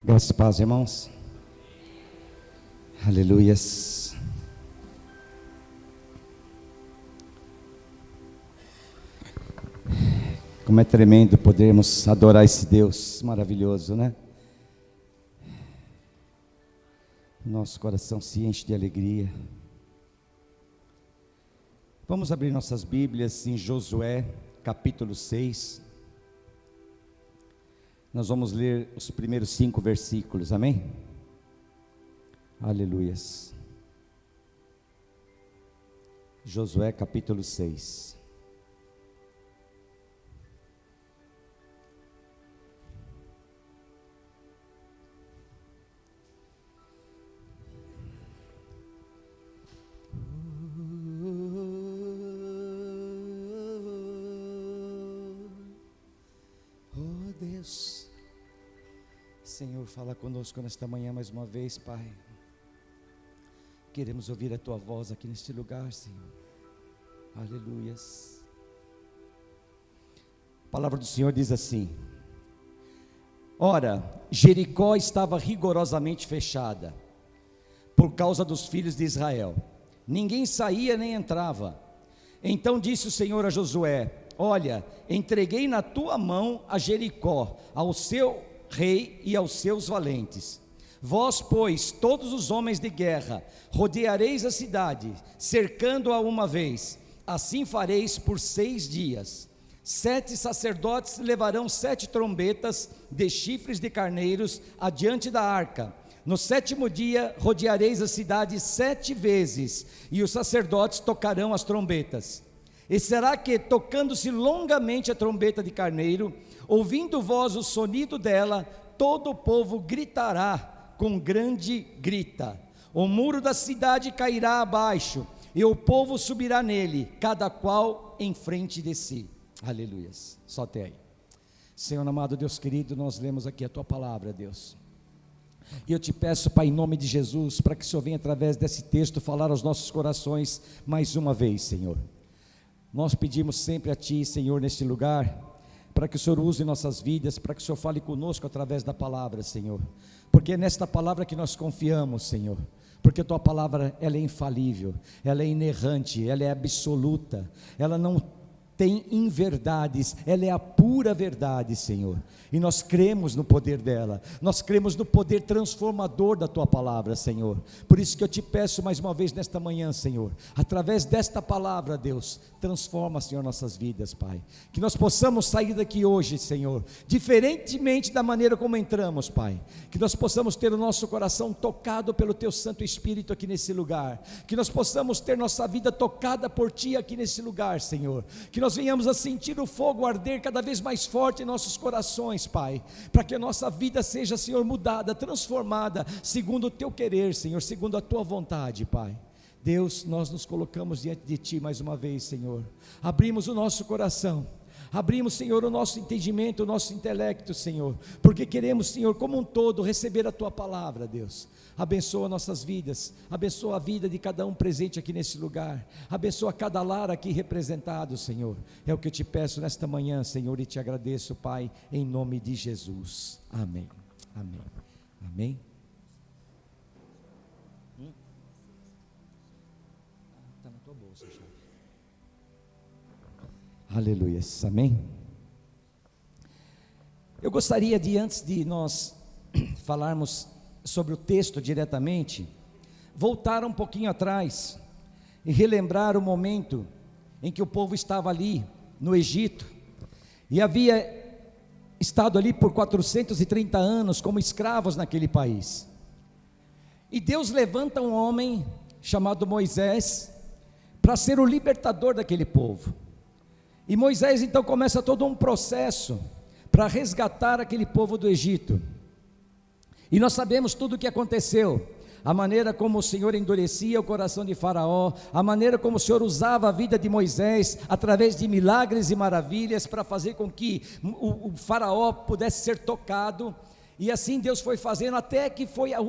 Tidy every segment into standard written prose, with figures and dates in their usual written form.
Graças e paz, irmãos. Aleluias. Como é tremendo podermos adorar esse Deus maravilhoso, né? Nosso coração se enche de alegria. Vamos abrir nossas Bíblias em Josué, capítulo 6. Nós vamos ler os primeiros 5 versículos, amém? Aleluias. Josué, capítulo 6. Deus, Senhor, fala conosco nesta manhã mais uma vez, Pai. Queremos ouvir a Tua voz aqui neste lugar, Senhor. Aleluias. A palavra do Senhor diz assim: Ora, Jericó estava rigorosamente fechada por causa dos filhos de Israel. Ninguém saía nem entrava. Então disse o Senhor a Josué: Olha, entreguei na tua mão a Jericó, ao seu rei e aos seus valentes. Vós, pois, todos os homens de guerra, rodeareis a cidade, cercando-a uma vez. Assim fareis por 6 dias. 7 sacerdotes levarão 7 trombetas de chifres de carneiros adiante da arca. No 7º dia rodeareis a cidade 7 vezes, e os sacerdotes tocarão as trombetas. E será que, tocando-se longamente a trombeta de carneiro, ouvindo vós o sonido dela, todo o povo gritará com grande grita. O muro da cidade cairá abaixo, e o povo subirá nele, cada qual em frente de si. Aleluias. Só até aí. Senhor amado, Deus querido, nós lemos aqui a Tua palavra, Deus. E eu te peço, Pai, em nome de Jesus, para que o Senhor venha através desse texto falar aos nossos corações mais uma vez, Senhor. Nós pedimos sempre a Ti, Senhor, neste lugar, para que o Senhor use nossas vidas, para que o Senhor fale conosco através da palavra, Senhor, porque é nesta palavra que nós confiamos, Senhor, porque a Tua palavra, ela é infalível, ela é inerrante, ela é absoluta, ela não tem inverdades, ela é a pura verdade, Senhor, e nós cremos no poder dela, nós cremos no poder transformador da Tua palavra, Senhor. Por isso que eu te peço mais uma vez nesta manhã, Senhor, através desta palavra, Deus, transforma, Senhor, nossas vidas, Pai, que nós possamos sair daqui hoje, Senhor, diferentemente da maneira como entramos, Pai, que nós possamos ter o nosso coração tocado pelo Teu Santo Espírito aqui nesse lugar, que nós possamos ter nossa vida tocada por Ti aqui nesse lugar, Senhor, que nós venhamos a sentir o fogo arder cada vez mais forte em nossos corações, Pai, para que a nossa vida seja, Senhor, mudada, transformada, segundo o Teu querer, Senhor, segundo a Tua vontade, Pai. Deus, nós nos colocamos diante de Ti mais uma vez, Senhor, abrimos o nosso coração, abrimos, Senhor, o nosso entendimento, o nosso intelecto, Senhor, porque queremos, Senhor, como um todo, receber a Tua palavra, Deus. Abençoa nossas vidas, abençoa a vida de cada um presente aqui nesse lugar, abençoa cada lar aqui representado, Senhor. É o que eu te peço nesta manhã, Senhor, e te agradeço, Pai, em nome de Jesus. Amém, amém, amém. Está na tua bolsa, chave. Aleluia, amém. Eu gostaria de, antes de nós falarmos sobre o texto diretamente, voltar um pouquinho atrás e relembrar o momento em que o povo estava ali no Egito e havia estado ali por 430 anos como escravos naquele país. E Deus levanta um homem chamado Moisés para ser o libertador daquele povo. E Moisés então começa todo um processo para resgatar aquele povo do Egito. E nós sabemos tudo o que aconteceu, a maneira como o Senhor endurecia o coração de Faraó, a maneira como o Senhor usava a vida de Moisés, através de milagres e maravilhas, para fazer com que o Faraó pudesse ser tocado, e assim Deus foi fazendo, até que foi o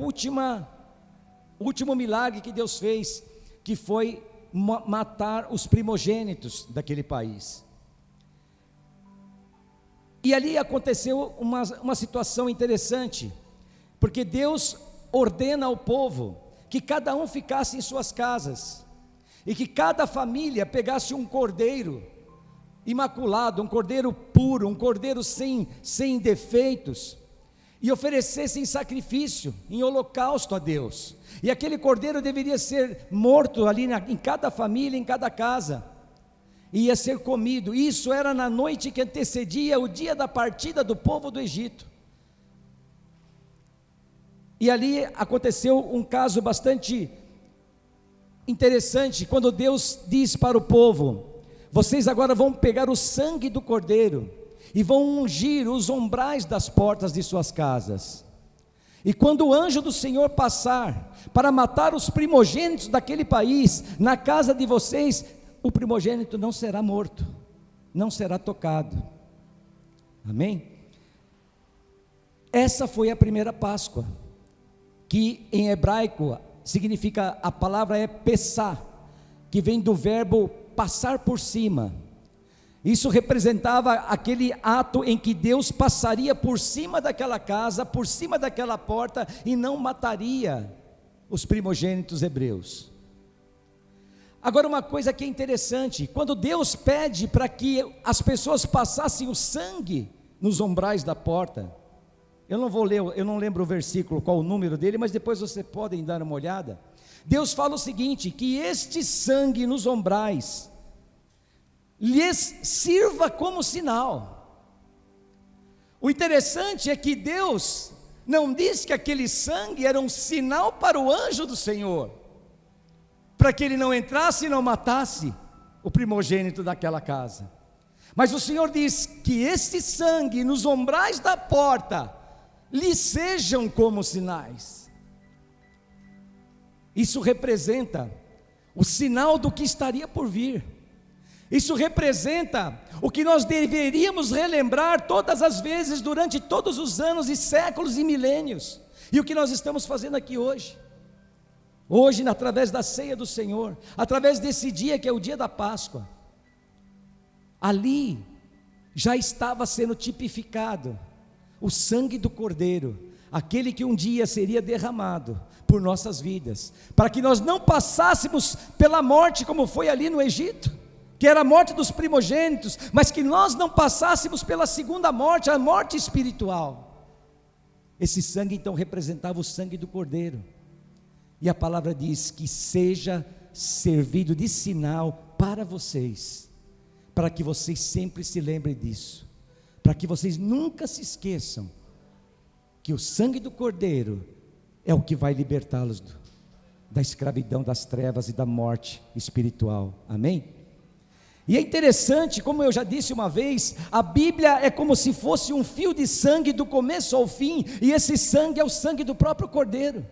último milagre que Deus fez, que foi matar os primogênitos daquele país. E ali aconteceu uma situação interessante, porque Deus ordena ao povo que cada um ficasse em suas casas, e que cada família pegasse um cordeiro imaculado, um cordeiro puro, um cordeiro sem defeitos, e oferecesse em sacrifício, em holocausto a Deus. E aquele cordeiro deveria ser morto ali em cada família, em cada casa, e ia ser comido. Isso era na noite que antecedia o dia da partida do povo do Egito. E ali aconteceu um caso bastante interessante, quando Deus diz para o povo: vocês agora vão pegar o sangue do cordeiro e vão ungir os umbrais das portas de suas casas. E quando o anjo do Senhor passar para matar os primogênitos daquele país, na casa de vocês, o primogênito não será morto, não será tocado. Amém? Essa foi a primeira Páscoa, que em hebraico significa, a palavra é Pessá, que vem do verbo passar por cima. Isso representava aquele ato em que Deus passaria por cima daquela casa, por cima daquela porta, e não mataria os primogênitos hebreus. Agora, uma coisa que é interessante: quando Deus pede para que as pessoas passassem o sangue nos umbrais da porta, eu não vou ler, eu não lembro o versículo, qual o número dele, mas depois vocês podem dar uma olhada. Deus fala o seguinte: que este sangue nos umbrais lhes sirva como sinal. O interessante é que Deus não diz que aquele sangue era um sinal para o anjo do Senhor, para que ele não entrasse e não matasse o primogênito daquela casa. Mas o Senhor diz que esse sangue nos umbrais da porta lhes sejam como sinais. Isso representa o sinal do que estaria por vir. Isso representa o que nós deveríamos relembrar todas as vezes, durante todos os anos e séculos e milênios, e o que nós estamos fazendo aqui hoje. Hoje, através da ceia do Senhor, através desse dia que é o dia da Páscoa, ali já estava sendo tipificado o sangue do Cordeiro, aquele que um dia seria derramado por nossas vidas, para que nós não passássemos pela morte como foi ali no Egito, que era a morte dos primogênitos, mas que nós não passássemos pela segunda morte, a morte espiritual. Esse sangue então representava o sangue do Cordeiro, e a palavra diz que seja servido de sinal para vocês, para que vocês sempre se lembrem disso, para que vocês nunca se esqueçam que o sangue do Cordeiro é o que vai libertá-los da escravidão, das trevas e da morte espiritual. Amém? E é interessante, como eu já disse uma vez, a Bíblia é como se fosse um fio de sangue do começo ao fim, e esse sangue é o sangue do próprio Cordeiro.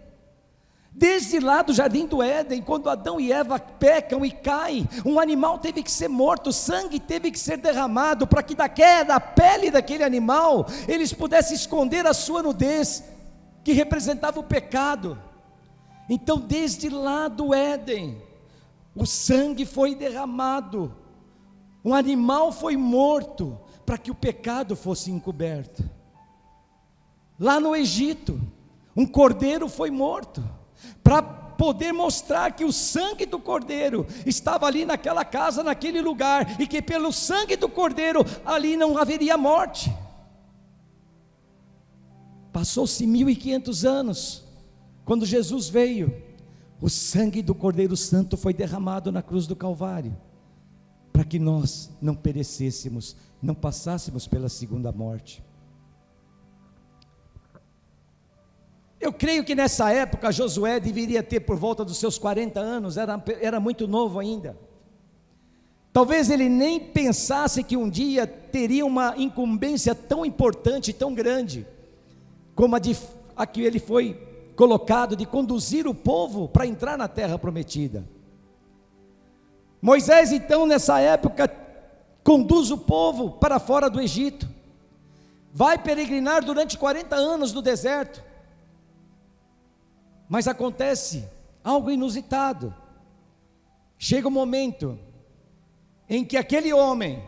Desde lá do jardim do Éden, quando Adão e Eva pecam e caem, um animal teve que ser morto, sangue teve que ser derramado, para que da pele daquele animal, eles pudessem esconder a sua nudez, que representava o pecado. Então desde lá do Éden, o sangue foi derramado, um animal foi morto, para que o pecado fosse encoberto. Lá no Egito, um cordeiro foi morto, para poder mostrar que o sangue do Cordeiro estava ali naquela casa, naquele lugar, e que pelo sangue do Cordeiro ali não haveria morte. Passou-se 1500 anos, quando Jesus veio, o sangue do Cordeiro Santo foi derramado na cruz do Calvário, para que nós não perecêssemos, não passássemos pela segunda morte. Eu creio que nessa época Josué deveria ter por volta dos seus 40 anos, era muito novo ainda. Talvez ele nem pensasse que um dia teria uma incumbência tão importante, tão grande, como a que ele foi colocado, de conduzir o povo para entrar na terra prometida. Moisés então nessa época conduz o povo para fora do Egito, vai peregrinar durante 40 anos no deserto. Mas acontece algo inusitado. Chega um momento em que aquele homem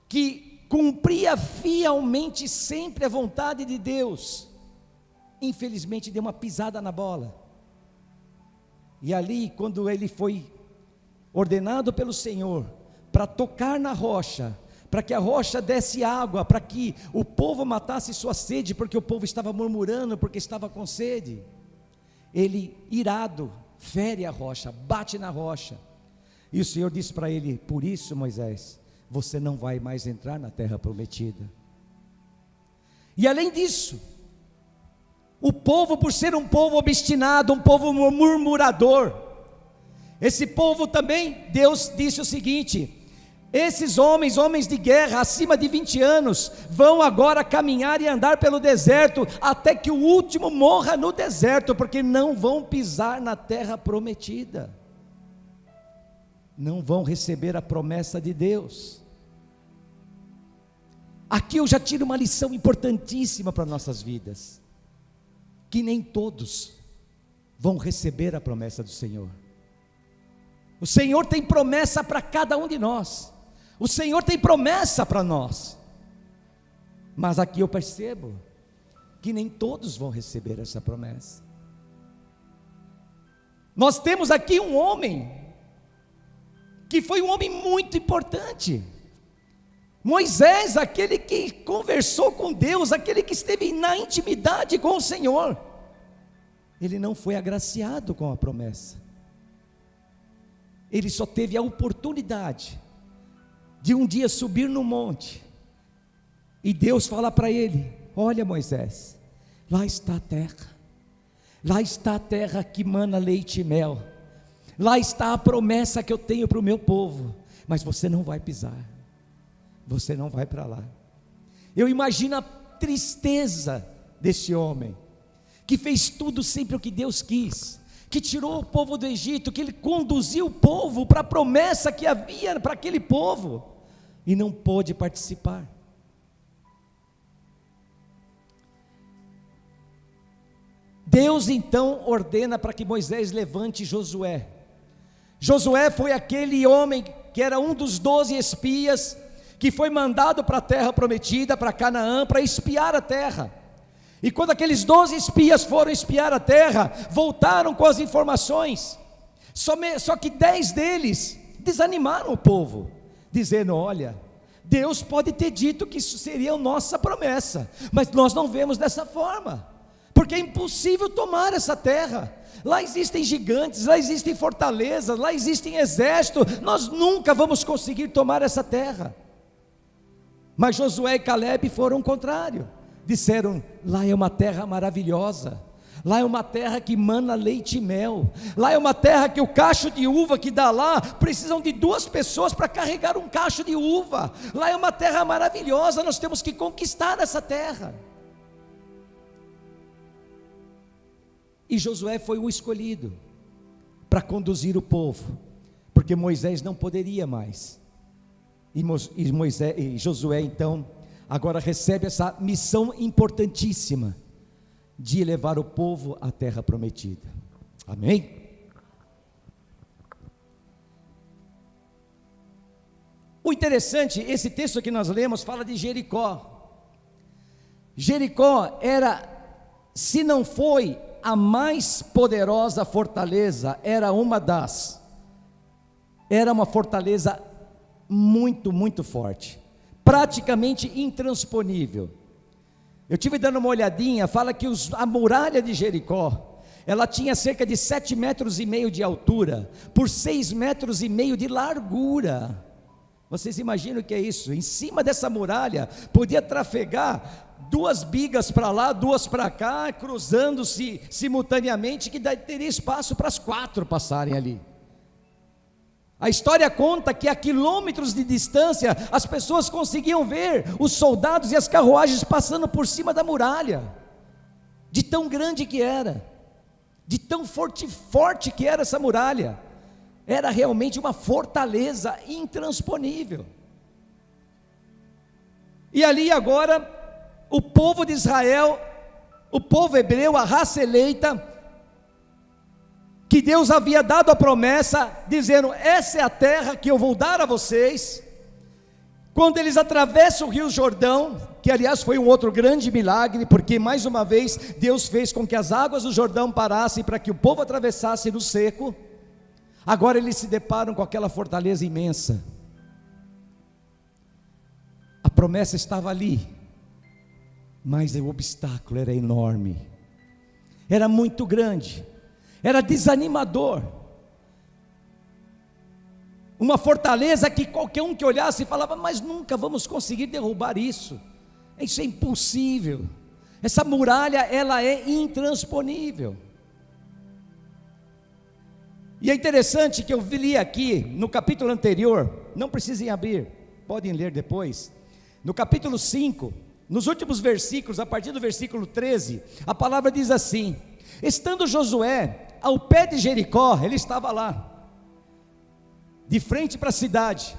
que cumpria fielmente sempre a vontade de Deus, infelizmente deu uma pisada na bola. E ali, quando ele foi ordenado pelo Senhor para tocar na rocha, para que a rocha desse água, para que o povo matasse sua sede, porque o povo estava murmurando, porque estava com sede, ele, irado, fere a rocha, bate na rocha, e o Senhor disse para ele: por isso, Moisés, você não vai mais entrar na terra prometida. E além disso, o povo, por ser um povo obstinado, um povo murmurador, esse povo também, Deus disse o seguinte: esses homens de guerra, acima de 20 anos, vão agora caminhar e andar pelo deserto, até que o último morra no deserto, porque não vão pisar na terra prometida, não vão receber a promessa de Deus. Aqui eu já tiro uma lição importantíssima para nossas vidas, que nem todos vão receber a promessa do Senhor. O Senhor tem promessa para cada um de nós, o Senhor tem promessa para nós, mas aqui eu percebo que nem todos vão receber essa promessa. Nós temos aqui um homem, que foi um homem muito importante, Moisés, aquele que conversou com Deus, aquele que esteve na intimidade com o Senhor, ele não foi agraciado com a promessa, ele só teve a oportunidade de um dia subir no monte, e Deus fala para ele: olha, Moisés, lá está a terra que mana leite e mel, lá está a promessa que eu tenho para o meu povo, mas você não vai pisar, você não vai para lá. Eu imagino a tristeza desse homem, que fez tudo sempre o que Deus quis, que tirou o povo do Egito, que ele conduziu o povo para a promessa que havia para aquele povo, e não pôde participar. Deus então ordena para que Moisés levante Josué. Josué foi aquele homem que era um dos 12 espias, que foi mandado para a terra prometida, para Canaã, para espiar a terra. E quando aqueles 12 espias foram espiar a terra, voltaram com as informações, só que 10 deles desanimaram o povo, dizendo: olha, Deus pode ter dito que isso seria a nossa promessa, mas nós não vemos dessa forma, porque é impossível tomar essa terra, lá existem gigantes, lá existem fortalezas, lá existem exércitos, nós nunca vamos conseguir tomar essa terra. Mas Josué e Calebe foram o contrário, disseram: lá é uma terra maravilhosa, lá é uma terra que mana leite e mel, lá é uma terra que o cacho de uva que dá lá, precisam de 2 pessoas para carregar um cacho de uva, lá é uma terra maravilhosa, nós temos que conquistar essa terra. E Josué foi o escolhido para conduzir o povo, porque Moisés não poderia mais, e Josué então agora recebe essa missão importantíssima, de levar o povo à terra prometida. Amém? O interessante, esse texto que nós lemos fala de Jericó. Jericó era, se não foi a mais poderosa fortaleza, era uma fortaleza muito, muito forte, praticamente intransponível. Eu estive dando uma olhadinha, fala que a muralha de Jericó, ela tinha cerca de 7,5 metros de altura, por 6,5 metros de largura. Vocês imaginam o que é isso? Em cima dessa muralha, podia trafegar 2 bigas para lá, 2 para cá, cruzando-se simultaneamente, que teria espaço para as 4 passarem ali. A história conta que a quilômetros de distância, as pessoas conseguiam ver os soldados e as carruagens passando por cima da muralha, de tão grande que era, de tão forte que era essa muralha. Era realmente uma fortaleza intransponível. E ali agora, o povo de Israel, o povo hebreu, a raça eleita, que Deus havia dado a promessa, dizendo: essa é a terra que eu vou dar a vocês, Quando eles atravessam o Rio Jordão, que aliás foi um outro grande milagre, porque mais uma vez Deus fez com que as águas do Jordão parassem para que o povo atravessasse no seco. Agora eles se deparam com aquela fortaleza imensa. A promessa estava ali, mas o obstáculo era enorme, era muito grande, era desanimador. Uma fortaleza que qualquer um que olhasse falava: mas nunca vamos conseguir derrubar isso é impossível, essa muralha ela é intransponível. E é interessante que eu li aqui no capítulo anterior, não precisem abrir, podem ler depois, no capítulo 5, nos últimos versículos, a partir do versículo 13, a palavra diz assim: estando Josué ao pé de Jericó, ele estava lá, de frente para a cidade,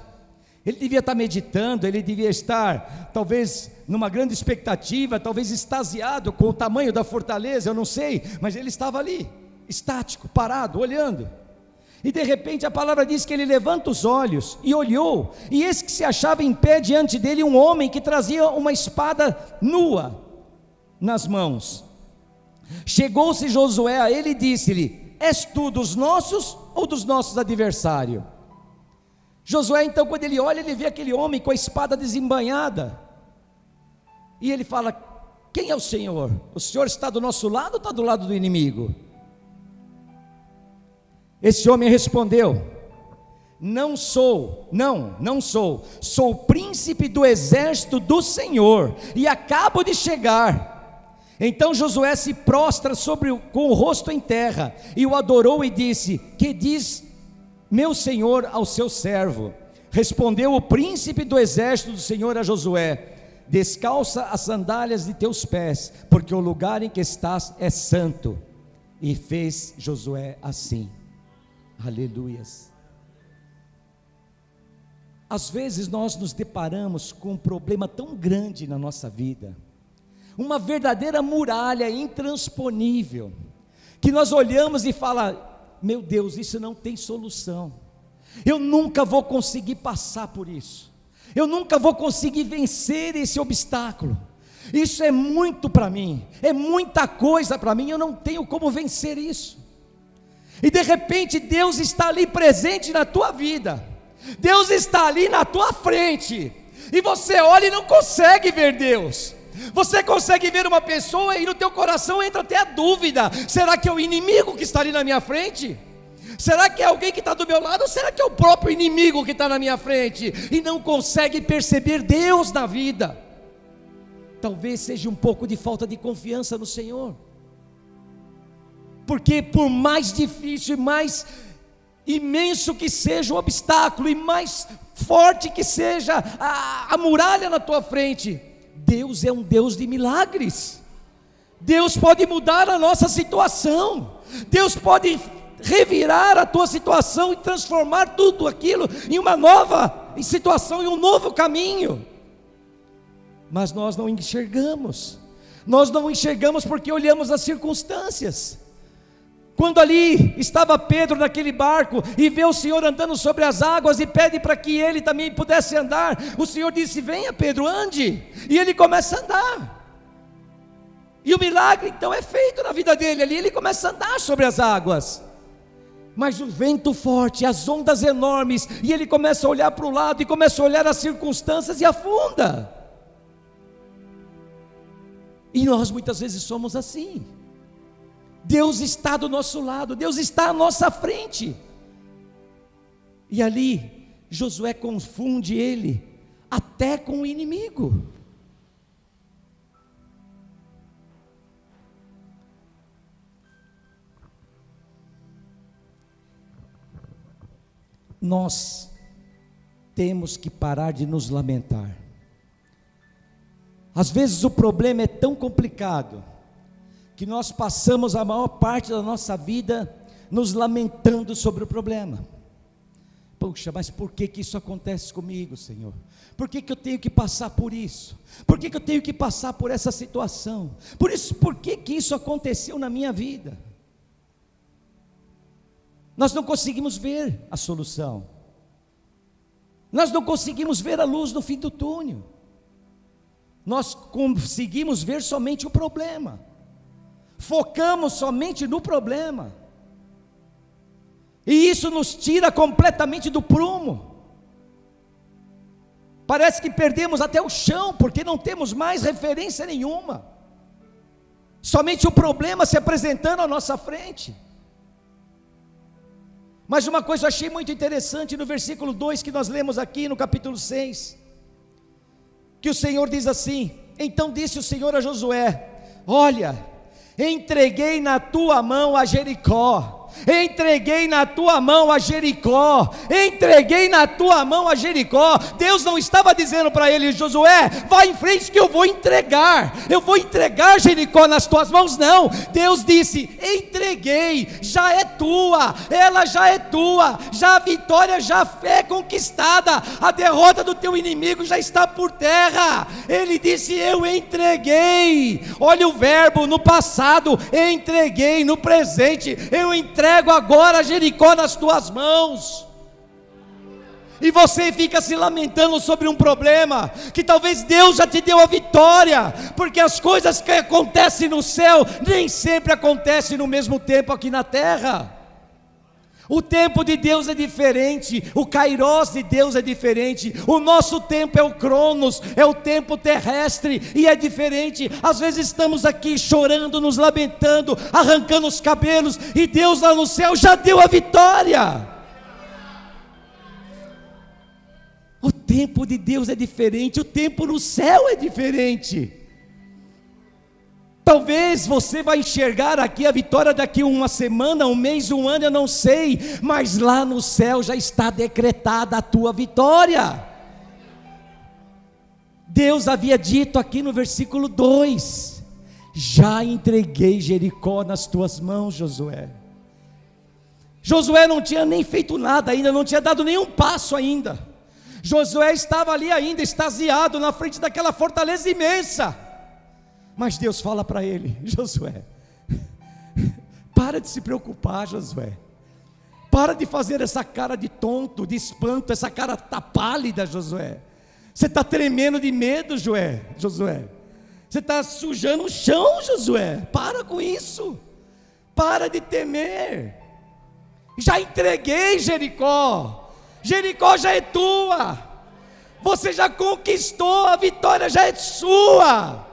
ele devia estar meditando, ele devia estar talvez numa grande expectativa, talvez extasiado com o tamanho da fortaleza, eu não sei, mas ele estava ali, estático, parado, olhando. E de repente a palavra diz que ele levanta os olhos e olhou, e eis que se achava em pé diante dele um homem que trazia uma espada nua nas mãos. Chegou-se Josué a ele e disse-lhe: és tu dos nossos ou dos nossos adversários? Josué então, quando ele olha, ele vê aquele homem com a espada desembainhada, e ele fala: quem é o Senhor? O Senhor está do nosso lado ou está do lado do inimigo? Esse homem respondeu: não sou, sou o príncipe do exército do Senhor, e acabo de chegar. Então Josué se prostra com o rosto em terra, e o adorou e disse: que diz meu senhor ao seu servo? Respondeu o príncipe do exército do Senhor a Josué: descalça as sandálias de teus pés, porque o lugar em que estás é santo. E fez Josué assim. Aleluias. Às vezes nós nos deparamos com um problema tão grande na nossa vida, uma verdadeira muralha intransponível, que nós olhamos e falamos: meu Deus, isso não tem solução, eu nunca vou conseguir passar por isso, eu nunca vou conseguir vencer esse obstáculo, isso é muito para mim, é muita coisa para mim, eu não tenho como vencer isso. E de repente Deus está ali presente na tua vida, Deus está ali na tua frente, e você olha e não consegue ver Deus. Você consegue ver uma pessoa e no teu coração entra até a dúvida: será que é o inimigo que está ali na minha frente? Será que é alguém que está do meu lado? Ou será que é o próprio inimigo que está na minha frente? E não consegue perceber Deus na vida. Talvez seja um pouco de falta de confiança no Senhor, porque por mais difícil e mais imenso que seja o obstáculo, e mais forte que seja a muralha na tua frente, Deus é um Deus de milagres. Deus pode mudar a nossa situação, Deus pode revirar a tua situação e transformar tudo aquilo em uma nova situação, em um novo caminho. Mas nós não enxergamos porque olhamos as circunstâncias. Quando ali estava Pedro naquele barco e vê o Senhor andando sobre as águas e pede para que ele também pudesse andar, o Senhor disse: venha Pedro, ande, e ele começa a andar, e o milagre então é feito na vida dele ali, ele começa a andar sobre as águas, mas o vento forte, as ondas enormes, e ele começa a olhar para o lado, e começa a olhar as circunstâncias e afunda. E nós muitas vezes somos assim. Deus está do nosso lado, Deus está à nossa frente, e ali Josué confunde ele até com o inimigo. Nós temos que parar de nos lamentar. Às vezes o problema é tão complicado que nós passamos a maior parte da nossa vida nos lamentando sobre o problema. Puxa, mas por que isso acontece comigo, Senhor? Por que eu tenho que passar por isso? Por que eu tenho que passar por essa situação? Por que isso aconteceu na minha vida? Nós não conseguimos ver a solução. Nós não conseguimos ver a luz no fim do túnel. Nós conseguimos ver somente o problema. Focamos somente no problema. E isso nos tira completamente do prumo. Parece que perdemos até o chão, porque não temos mais referência nenhuma. Somente o problema se apresentando à nossa frente. Mas uma coisa eu achei muito interessante no versículo 2 que nós lemos aqui no capítulo 6, que o Senhor diz assim: então disse o Senhor a Josué: olha, entreguei na tua mão a Jericó. Entreguei na tua mão a Jericó. Entreguei na tua mão a Jericó. Deus não estava dizendo para ele: Josué, vai em frente que eu vou entregar Jericó nas tuas mãos. Não, Deus disse: entreguei, já é tua, ela já é tua, já a vitória já é conquistada, a derrota do teu inimigo já está por terra. Ele disse: eu entreguei. Olha o verbo no passado: entreguei. No presente: eu entrego agora Jericó nas tuas mãos. E você fica se lamentando sobre um problema, que talvez Deus já te deu a vitória, porque as coisas que acontecem no céu, nem sempre acontecem no mesmo tempo aqui na terra. O tempo de Deus é diferente, o Kairos de Deus é diferente, o nosso tempo é o Cronos, é o tempo terrestre, e é diferente. Às vezes estamos aqui chorando, nos lamentando, arrancando os cabelos, e Deus lá no céu já deu a vitória. O tempo de Deus é diferente, o tempo no céu é diferente. Talvez você vai enxergar aqui a vitória daqui uma semana, um mês, um ano, eu não sei, mas lá no céu já está decretada a tua vitória. Deus havia dito aqui no versículo 2: já entreguei Jericó nas tuas mãos, Josué. Josué não tinha nem feito nada ainda, não tinha dado nenhum passo ainda. Josué estava ali ainda, extasiado na frente daquela fortaleza imensa. Mas Deus fala para ele: Josué, para de se preocupar, Josué. Para de fazer essa cara de tonto, de espanto, essa cara tá pálida, Josué. Você está tremendo de medo, Josué. Você está sujando o chão, Josué. Para com isso. Para de temer. Já entreguei Jericó. Jericó já é tua. Você já conquistou, a vitória já é sua.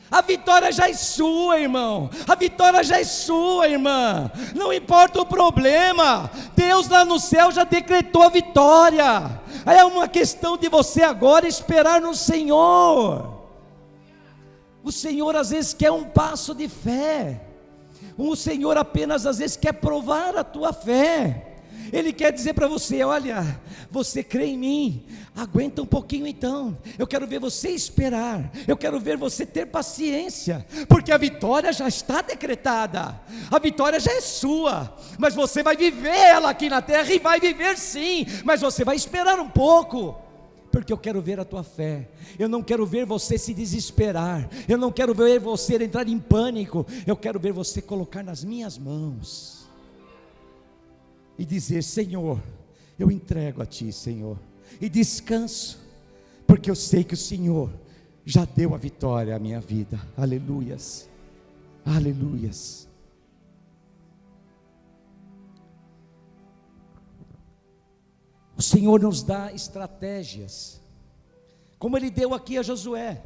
A vitória já é sua, irmão. A vitória já é sua, irmã. Não importa o problema, Deus lá no céu já decretou a vitória. É uma questão de você agora esperar no Senhor. O Senhor às vezes quer um passo de fé. O Senhor apenas às vezes quer provar a tua fé. Ele quer dizer para você: olha, você crê em mim, aguenta um pouquinho então, eu quero ver você esperar, eu quero ver você ter paciência, porque a vitória já está decretada, a vitória já é sua, mas você vai viver ela aqui na terra, e vai viver sim, mas você vai esperar um pouco, porque eu quero ver a tua fé. Eu não quero ver você se desesperar, eu não quero ver você entrar em pânico, eu quero ver você colocar nas minhas mãos e dizer: Senhor, eu entrego a Ti, Senhor, e descanso, porque eu sei que o Senhor já deu a vitória à minha vida. Aleluias, aleluias. O Senhor nos dá estratégias, como Ele deu aqui a Josué,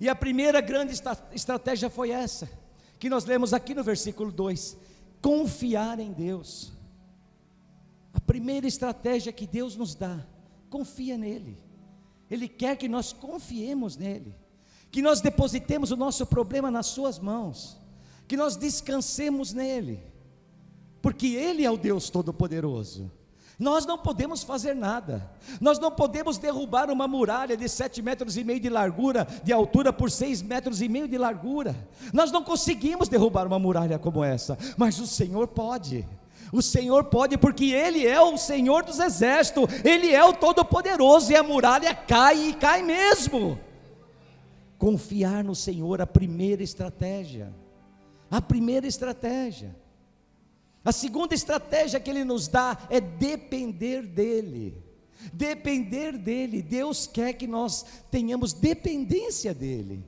e a primeira grande estratégia foi essa, que nós lemos aqui no versículo 2, confiar em Deus. A primeira estratégia que Deus nos dá: confia nele. Ele quer que nós confiemos nele, que nós depositemos o nosso problema nas suas mãos, que nós descansemos nele, porque Ele é o Deus Todo-Poderoso. Nós não podemos fazer nada, nós não podemos derrubar uma muralha de 7,5 metros de largura, de altura, por 6,5 metros de largura. Nós não conseguimos derrubar uma muralha como essa, mas o Senhor pode. O Senhor pode, porque Ele é o Senhor dos exércitos, Ele é o Todo-Poderoso, e a muralha cai, e cai mesmo. Confiar no Senhor, a primeira estratégia. A primeira estratégia. A segunda estratégia que Ele nos dá é depender dEle. depender dEle. Deus quer que nós tenhamos dependência dEle.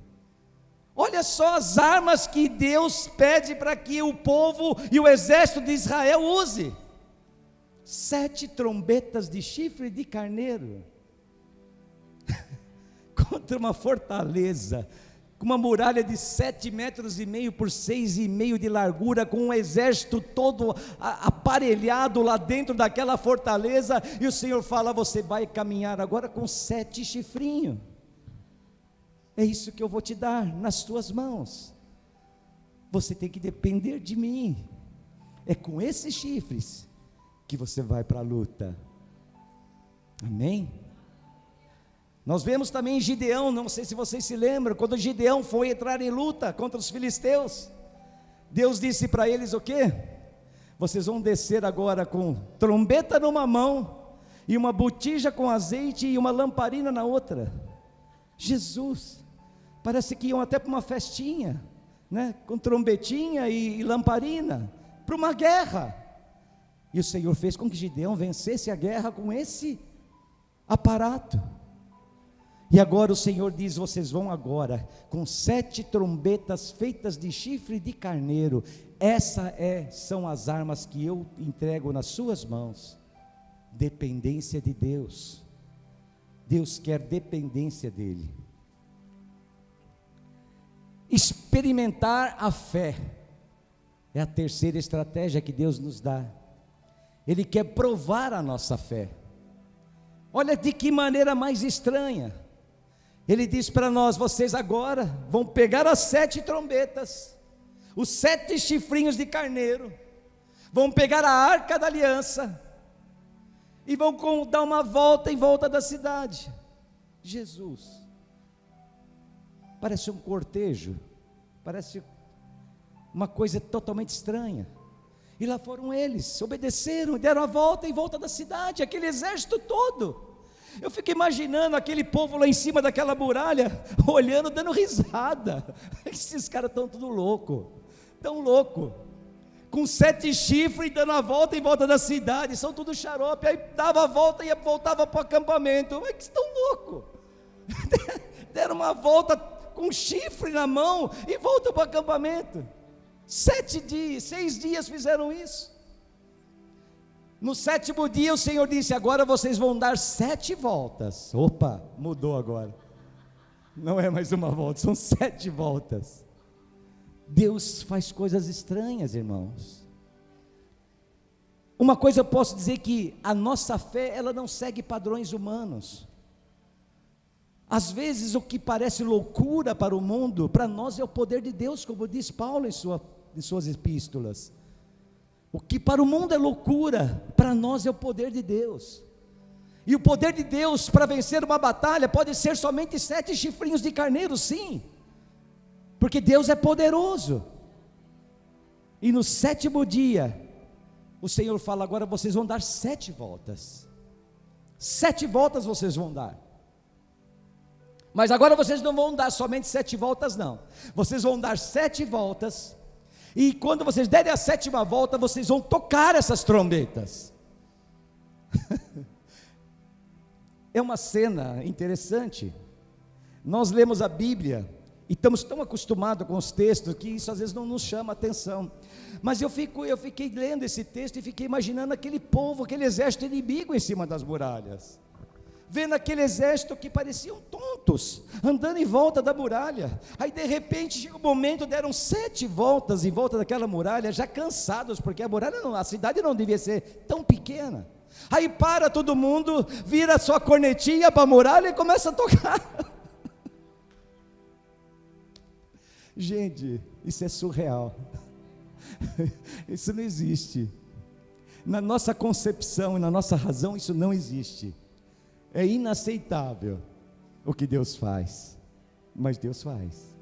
Olha só as armas que Deus pede para que o povo e o exército de Israel use: 7 trombetas de chifre de carneiro, contra uma fortaleza, com uma muralha de 7,5 metros por 6,5 de largura, com um exército todo aparelhado lá dentro daquela fortaleza, e o Senhor fala: você vai caminhar agora com 7 chifrinhos, é isso que eu vou te dar nas tuas mãos, você tem que depender de mim, é com esses chifres que você vai para a luta. Amém? Nós vemos também Gideão, não sei se vocês se lembram, quando Gideão foi entrar em luta contra os filisteus, Deus disse para eles o quê? Vocês vão descer agora com trombeta numa mão, e uma botija com azeite, e uma lamparina na outra. Jesus, parece que iam até para uma festinha, né? Com trombetinha e lamparina, para uma guerra, e o Senhor fez com que Gideão vencesse a guerra com esse aparato. E agora o Senhor diz: vocês vão agora com 7 trombetas feitas de chifre de carneiro. São as armas que eu entrego nas suas mãos. Dependência de Deus. Deus quer dependência dEle. Experimentar a fé é a terceira estratégia que Deus nos dá. Ele quer provar a nossa fé. Olha de que maneira mais estranha. Ele diz para nós: vocês agora vão pegar as 7 trombetas, os 7 chifrinhos de carneiro, vão pegar a arca da aliança, e vão dar uma volta em volta da cidade. Jesus, parece um cortejo, parece uma coisa totalmente estranha. E lá foram eles, obedeceram, deram a volta em volta da cidade, aquele exército todo. Eu fico imaginando aquele povo lá em cima daquela muralha, olhando, dando risada. Esses caras estão tudo louco, tão louco, com 7 chifres, dando a volta em volta da cidade, são tudo xarope. Aí dava a volta e voltava para o acampamento. Mas que estão loucos, deram uma volta com chifre na mão e voltam para o acampamento. 6 dias fizeram isso. No 7º dia o Senhor disse: agora vocês vão dar 7 voltas. Opa, mudou agora, não é mais uma volta, são 7 voltas. Deus faz coisas estranhas, irmãos. Uma coisa eu posso dizer, que a nossa fé, ela não segue padrões humanos. Às vezes o que parece loucura para o mundo, para nós é o poder de Deus, como diz Paulo em suas epístolas. O que para o mundo é loucura, para nós é o poder de Deus. E o poder de Deus para vencer uma batalha pode ser somente 7 chifrinhos de carneiro, sim, porque Deus é poderoso. E no 7º dia o Senhor fala: agora vocês vão dar 7 voltas. 7 voltas vocês vão dar. Mas agora vocês não vão dar somente 7 voltas, não. Vocês vão dar 7 voltas. E quando vocês derem a 7ª volta, vocês vão tocar essas trombetas. É uma cena interessante. Nós lemos a Bíblia e estamos tão acostumados com os textos que isso às vezes não nos chama a atenção. Mas eu fiquei lendo esse texto e fiquei imaginando aquele povo, aquele exército inimigo em cima das muralhas, vendo aquele exército que pareciam tontos, andando em volta da muralha. Aí de repente chega um momento, deram 7 voltas em volta daquela muralha, já cansados, porque a cidade não devia ser tão pequena. Aí para todo mundo, vira sua cornetinha para a muralha e começa a tocar. Gente, isso é surreal. Isso não existe. Na nossa concepção e na nossa razão, isso não existe. É inaceitável o que Deus faz, mas Deus faz.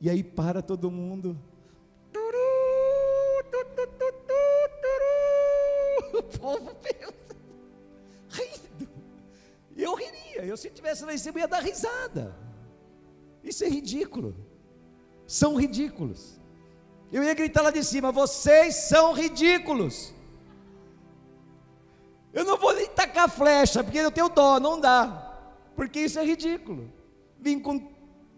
E aí para todo mundo, o povo pensa, rindo. Eu riria, se eu estivesse lá em cima eu ia dar risada. Isso é ridículo, são ridículos. Eu ia gritar lá de cima: vocês são ridículos. Eu não vou tacar a flecha, porque eu tenho dó, não dá, porque isso é ridículo. Vim com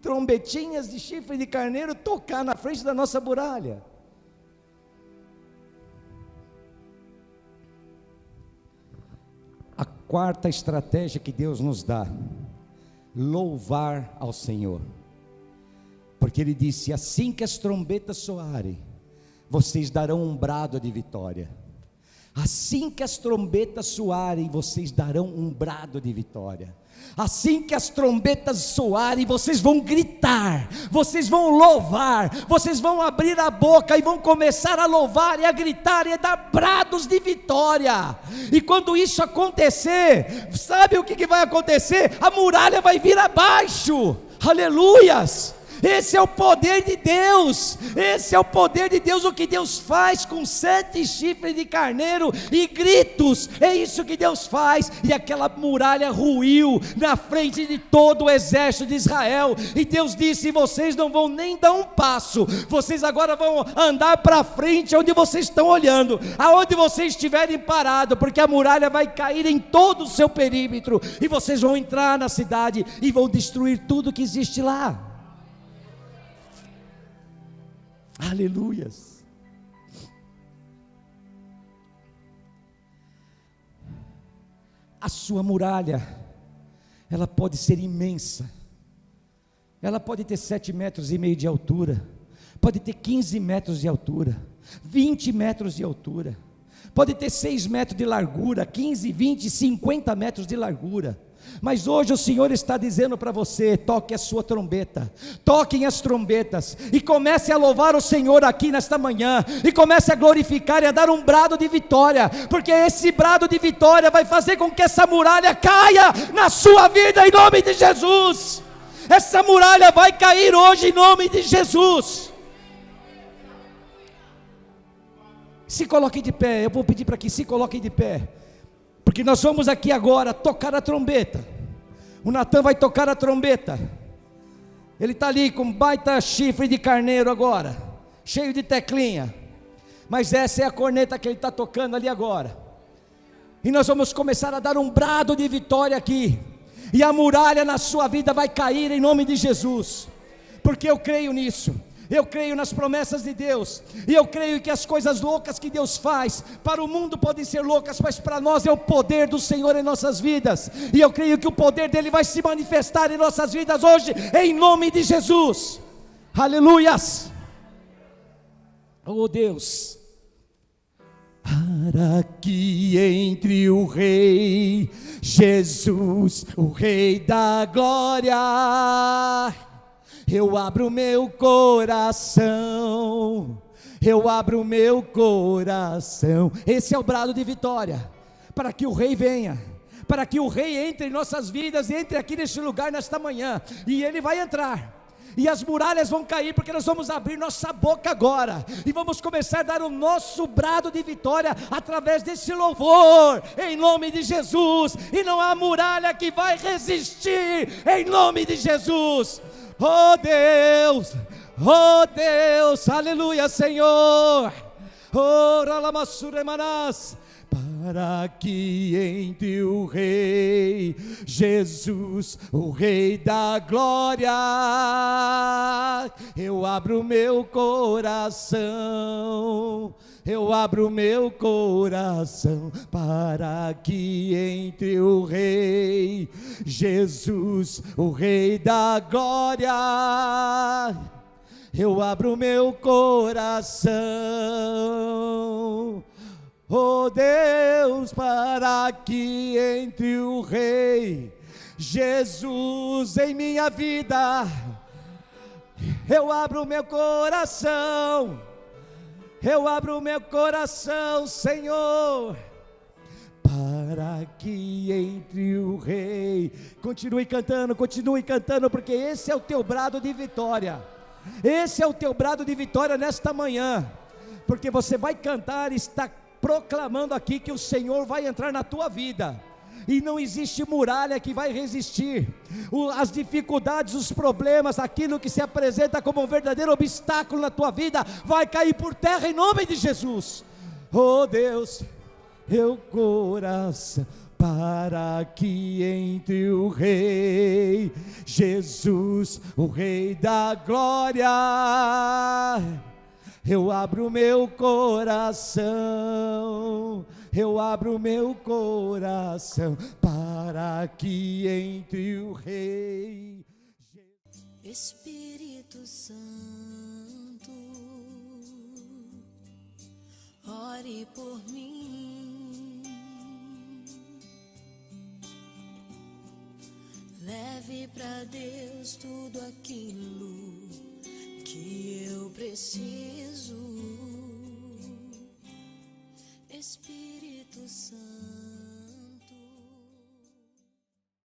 trombetinhas de chifre de carneiro tocar na frente da nossa muralha. A quarta estratégia que Deus nos dá: louvar ao Senhor, porque Ele disse: assim que as trombetas soarem, vocês darão um brado de vitória. Assim que as trombetas soarem, vocês darão um brado de vitória. Assim que as trombetas soarem, vocês vão gritar, vocês vão louvar, vocês vão abrir a boca e vão começar a louvar e a gritar e a dar brados de vitória. E quando isso acontecer, sabe o que vai acontecer? A muralha vai vir abaixo. Aleluias! Esse é o poder de Deus, esse é o poder de Deus, o que Deus faz com 7 chifres de carneiro e gritos, é isso que Deus faz. E aquela muralha ruiu na frente de todo o exército de Israel, e Deus disse: vocês não vão nem dar um passo, vocês agora vão andar para frente, onde vocês estão olhando, aonde vocês estiverem parados, porque a muralha vai cair em todo o seu perímetro, e vocês vão entrar na cidade, e vão destruir tudo que existe lá. Aleluias. A sua muralha, ela pode ser imensa, ela pode ter 7,5 metros de altura, pode ter 15 metros de altura, 20 metros de altura, pode ter 6 metros de largura, 15, 20, 50 metros de largura. Mas hoje o Senhor está dizendo para você: toque a sua trombeta, toquem as trombetas, e comece a louvar o Senhor aqui nesta manhã, e comece a glorificar e a dar um brado de vitória, porque esse brado de vitória vai fazer com que essa muralha caia na sua vida, em nome de Jesus. Essa muralha vai cair hoje, em nome de Jesus. Se coloquem de pé, eu vou pedir para que se coloquem de pé, porque nós vamos aqui agora tocar a trombeta. O Natan vai tocar a trombeta. Ele está ali com um baita chifre de carneiro agora, cheio de teclinha, mas essa é a corneta que ele está tocando ali agora. E nós vamos começar a dar um brado de vitória aqui, e a muralha na sua vida vai cair em nome de Jesus, porque eu creio nisso. Eu creio nas promessas de Deus, e eu creio que as coisas loucas que Deus faz, para o mundo podem ser loucas, mas para nós é o poder do Senhor em nossas vidas, e eu creio que o poder dele vai se manifestar em nossas vidas hoje, em nome de Jesus. Aleluias. Oh Deus, para que entre o Rei Jesus, o Rei da glória, eu abro meu coração, eu abro meu coração. Esse é o brado de vitória, para que o Rei venha, para que o Rei entre em nossas vidas, e entre aqui neste lugar nesta manhã, e Ele vai entrar, e as muralhas vão cair, porque nós vamos abrir nossa boca agora, e vamos começar a dar o nosso brado de vitória, através desse louvor, em nome de Jesus, e não há muralha que vai resistir, em nome de Jesus. Oh Deus, aleluia Senhor, oh ralamassuremanas, para que entre o Rei Jesus, o Rei da glória, eu abro meu coração, eu abro meu coração, para que entre o Rei Jesus, o Rei da glória, eu abro meu coração. Oh Deus, para que entre o Rei Jesus em minha vida, eu abro meu coração, eu abro meu coração, Senhor, para que entre o Rei. Continue cantando, porque esse é o teu brado de vitória, esse é o teu brado de vitória nesta manhã, porque você vai cantar e está proclamando aqui que o Senhor vai entrar na tua vida, e não existe muralha que vai resistir. As dificuldades, os problemas, aquilo que se apresenta como um verdadeiro obstáculo na tua vida, vai cair por terra em nome de Jesus. Oh Deus, meu coração, para que entre o Rei Jesus, o Rei da glória. Eu abro meu coração, eu abro meu coração, para que entre o Rei. Espírito Santo, ore por mim, leve pra Deus tudo aquilo que eu preciso.